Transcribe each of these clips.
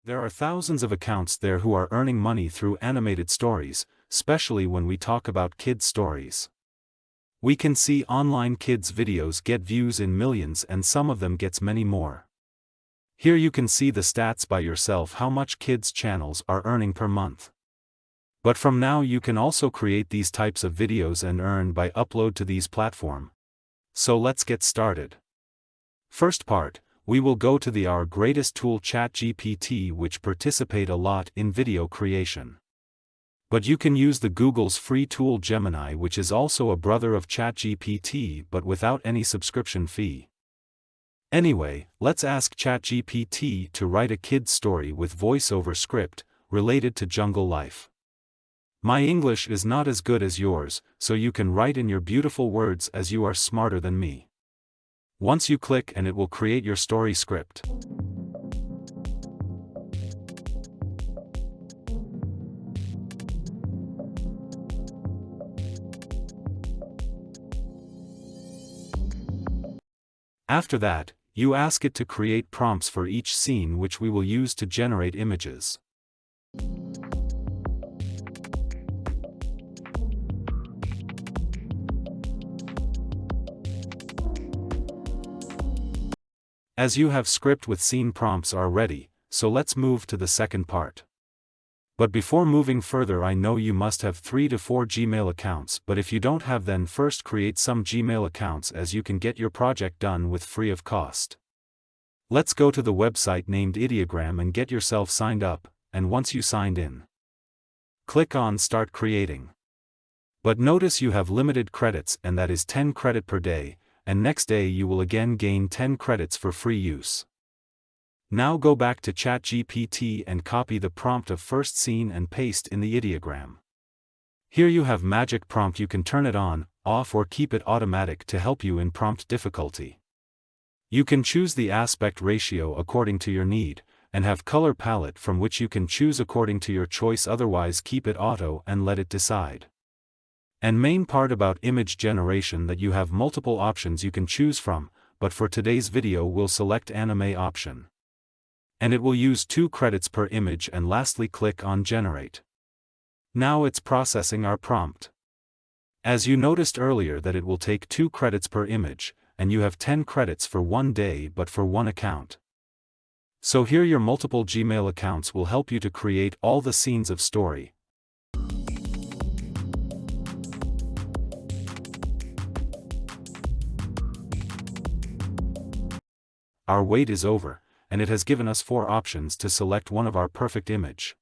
There are thousands of accounts there who are earning money through animated stories, especially when we talk about kids' stories. We can see online kids' videos get views in millions and some of them gets many more. Here you can see the stats by yourself how much kids' channels are earning per month. But from now you can also create these types of videos and earn by upload to these platform. So let's get started. First part, we will go to our greatest tool ChatGPT, which participate a lot in video creation. But you can use the Google's free tool Gemini, which is also a brother of ChatGPT but without any subscription fee. Anyway, let's ask ChatGPT to write a kid's story with voiceover script, related to jungle life. My English is not as good as yours, so you can write in your beautiful words as you are smarter than me. Once you click and it will create your story script. After that, you ask it to create prompts for each scene which we will use to generate images. As you have script with scene prompts are ready, so let's move to the second part. But before moving further, I know you must have 3 to 4 Gmail accounts, but if you don't have, then first create some Gmail accounts, as you can get your project done with free of cost. Let's go to the website named Ideogram and get yourself signed up, and once you signed in, click on Start Creating. But notice you have limited credits, and that is 10 credit per day, and next day you will again gain 10 credits for free use. Now go back to ChatGPT and copy the prompt of first scene and paste in the ideogram. Here you have magic prompt, you can turn it on, off or keep it automatic to help you in prompt difficulty. You can choose the aspect ratio according to your need, and have color palette from which you can choose according to your choice, otherwise keep it auto and let it decide. And main part about image generation, that you have multiple options you can choose from, but for today's video we'll select anime option. And it will use 2 credits per image, and lastly click on generate. Now it's processing our prompt. As you noticed earlier that it will take 2 credits per image, and you have 10 credits for 1 day but for 1 account. So here your multiple Gmail accounts will help you to create all the scenes of story. Our wait is over, and it has given us 4 options to select one of our perfect image.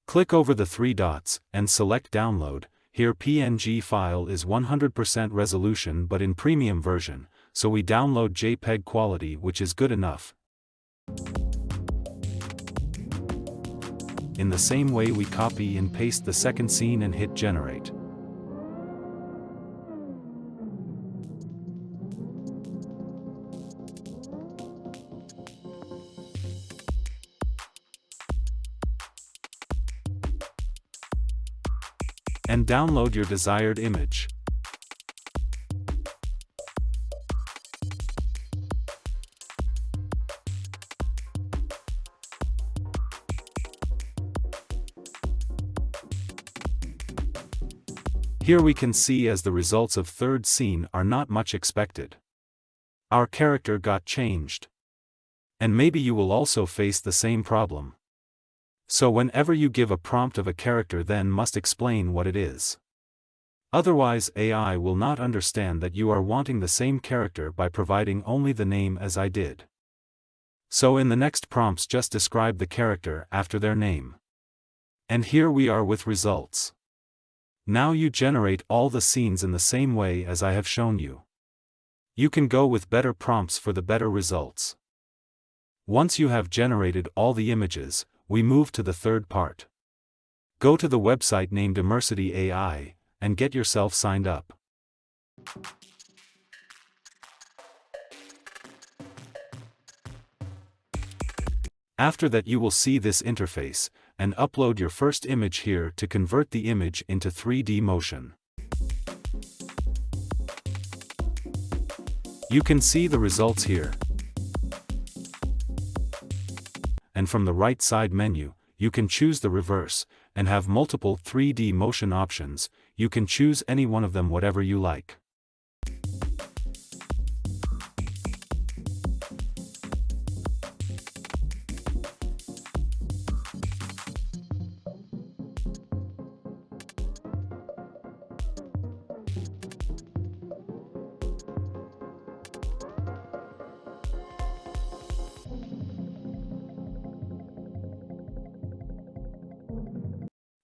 Click over the 3 dots, and select download. Here PNG file is 100% resolution but in premium version, so we download JPEG quality, which is good enough. In the same way we copy and paste the second scene and hit generate. And download your desired image. Here we can see as the results of third scene are not much expected. Our character got changed. And maybe you will also face the same problem. So whenever you give a prompt of a character, then must explain what it is. Otherwise AI will not understand that you are wanting the same character by providing only the name as I did. So in the next prompts just describe the character after their name. And here we are with results. Now you generate all the scenes in the same way as I have shown you. You can go with better prompts for the better results. Once you have generated all the images, we move to the third part. Go to the website named Immersity AI, and get yourself signed up. After that you will see this interface, and upload your first image here to convert the image into 3D motion. You can see the results here. and from the right side menu, you can choose the reverse, and have multiple 3D motion options. You can choose any one of them, whatever you like.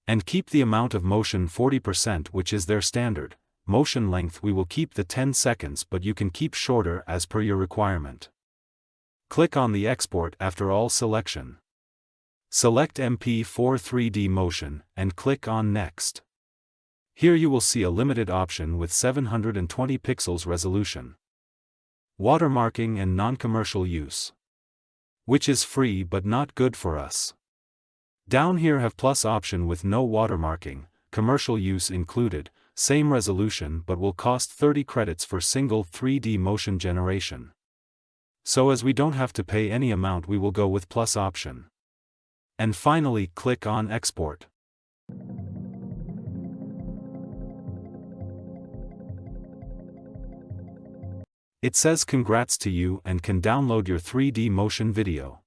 And keep the amount of motion 40%, which is their standard. Motion length we will keep the 10 seconds, but you can keep shorter as per your requirement. Click on the export after all selection. Select MP4 3D motion and click on next. Here you will see a limited option with 720 pixels resolution. Watermarking and non-commercial use, which is free but not good for us. Down here have plus option with no watermarking, commercial use included, same resolution but will cost 30 credits for single 3D motion generation. So as we don't have to pay any amount, we will go with plus option. And finally click on export. It says congrats to you and can download your 3D motion video.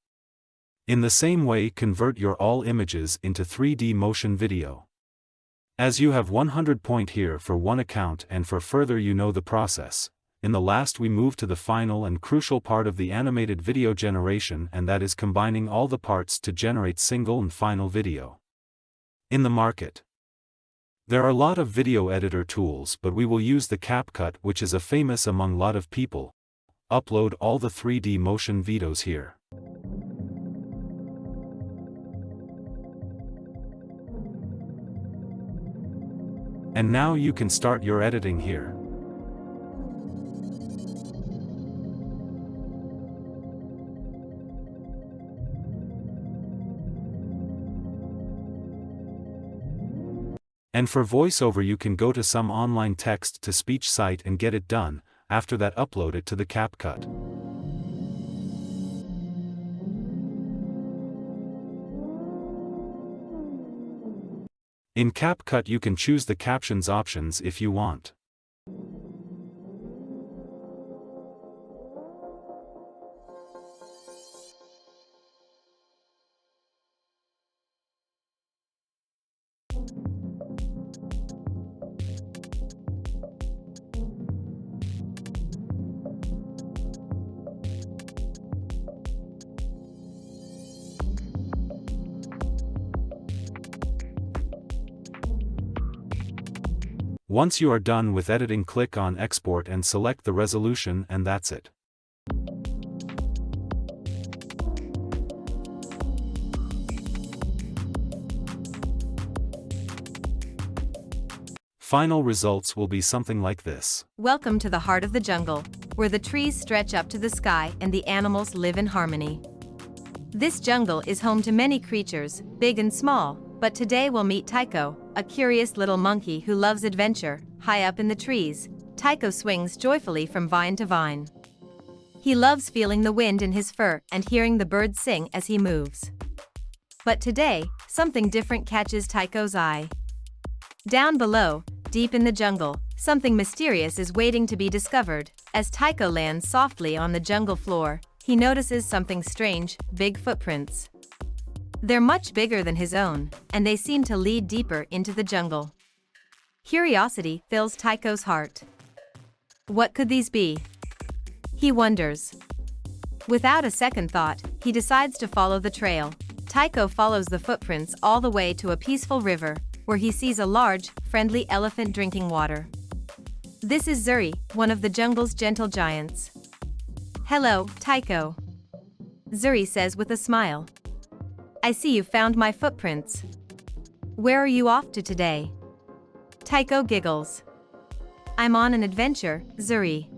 In the same way, convert your all images into 3D motion video. As you have 100 point here for one account, and for further you know the process. In the last we move to the final and crucial part of the animated video generation, and that is combining all the parts to generate single and final video. In the market, there are a lot of video editor tools, but we will use the CapCut, which is a famous among lot of people. Upload all the 3D motion videos here. And now you can start your editing here. And for voiceover you can go to some online text-to-speech site and get it done. After that upload it to the CapCut. In CapCut you can choose the captions options if you want. Once you are done with editing, click on export and select the resolution, and that's it. Final results will be something like this. Welcome to the heart of the jungle, where the trees stretch up to the sky and the animals live in harmony. This jungle is home to many creatures, big and small, but today we'll meet Tycho, a curious little monkey who loves adventure. High up in the trees, Tycho swings joyfully from vine to vine. He loves feeling the wind in his fur and hearing the birds sing as he moves. But today, something different catches Tycho's eye. Down below, deep in the jungle, something mysterious is waiting to be discovered. As Tycho lands softly on the jungle floor, he notices something strange: big footprints. They're much bigger than his own, and they seem to lead deeper into the jungle. Curiosity fills Tycho's heart. What could these be? He wonders. Without a second thought, he decides to follow the trail. Tycho follows the footprints all the way to a peaceful river, where he sees a large, friendly elephant drinking water. This is Zuri, one of the jungle's gentle giants. Hello, Tycho. Zuri says with a smile. I see you found my footprints. Where are you off to today? Tycho giggles. I'm on an adventure, Zuri.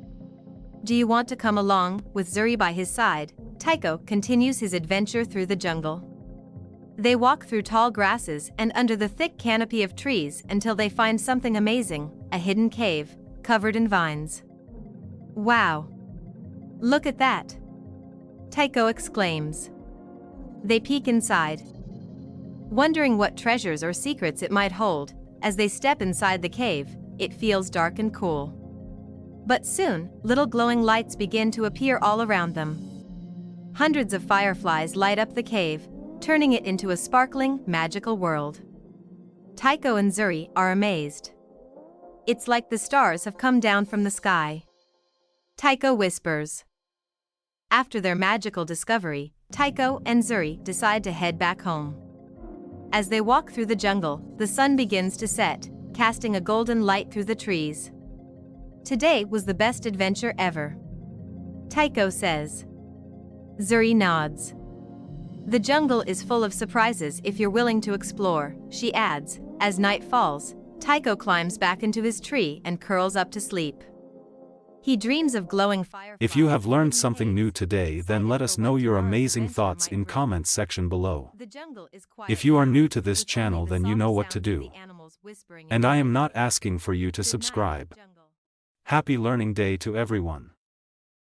Do you want to come along? With Zuri by his side, Tycho continues his adventure through the jungle. They walk through tall grasses and under the thick canopy of trees until they find something amazing, a hidden cave, covered in vines. Wow! Look at that! Tycho exclaims. They peek inside, wondering what treasures or secrets it might hold. As they step inside the cave, it feels dark and cool. But soon, little glowing lights begin to appear all around them. Hundreds of fireflies light up the cave, turning it into a sparkling, magical world. Tycho and Zuri are amazed. It's like the stars have come down from the sky. Tycho whispers. After their magical discovery, Tycho and Zuri decide to head back home. As they walk through the jungle, the sun begins to set, casting a golden light through the trees. Today was the best adventure ever, Tycho says. Zuri nods. The jungle is full of surprises if you're willing to explore, she adds. As night falls, Tycho climbs back into his tree and curls up to sleep. He dreams of glowing fireflies. If you have learned something new today, then let us know your amazing thoughts in comments section below. If you are new to this channel, then you know what to do. And I am not asking for you to subscribe. Happy learning day to everyone.